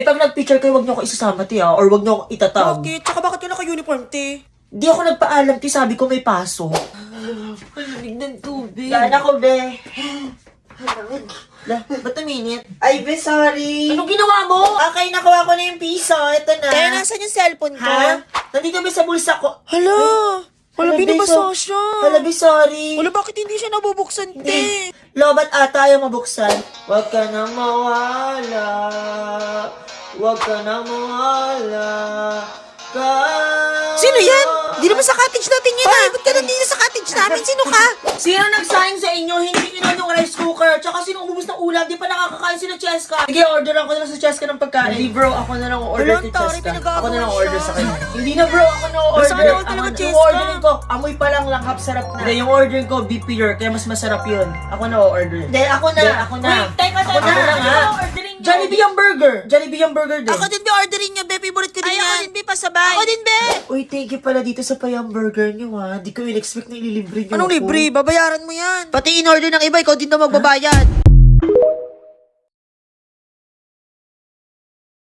Pag nag-picture kayo, wag niyo ako isasama, te, ha? Or wag niyo ako itatag. Bakit? Tsaka bakit ka naka-uniform, te? Di ako nagpaalam, te. Sabi ko may paso. Malamig ng tubig. Yan ako, be. Ba't uminit? Ay, be, sorry. Anong ginawa mo? Okay, nakuha ko na yung piso. Ito na. Te, nasan yung cellphone ko? Ha? Nandito ba sa bulsa ko? Hala! Wala, Be, binabasa siya. Hala, be, sorry. Wala, bakit hindi siya nabubuksan, te? Lobat ata yung mabuksan. Huwag ka nang mawala. Huwag ka nang mawala. Sino yan? Di naman sa cottage natin yan, ah. Ba't ka nandito sa cottage namin? Sino ka? Sino nagsayang sa inyo? Hindi nyo yung rice cooker. Tsaka sino umubos ng ulam? Di pa nakakakain sila Cheska. Sige, orderan ko na lang sa Cheska ng pagkain. Hindi bro, ako na lang order Walang kay tari, Cheska. pinag-aagawan Ako na lang siya. order sa kanya. Hindi na bro, ako na order. Basta ka naman talaga, Cheska. Orderin ko, amoy pa lang langhap sarap na. Hindi, yung order ko, beef pure, kaya mas masarap yun. Ako na order. Hindi, ako na. Hindi, ako na. Wait, teka, Ako na nga. orderin nyo. Jollibee yung burger. Jollibee yung burger din. Ako din, be, orderin niya, be. Favorite ko din yan. Ako din, be, pasabay. Ako din, be. Uy, thank you pala dito sa Payang Burger nyo, ha. Di ko in-expect na ililibre nyo Anong ako. libre? Babayaran mo yan. Pati in-order ng iba, ikaw din na magbabayad.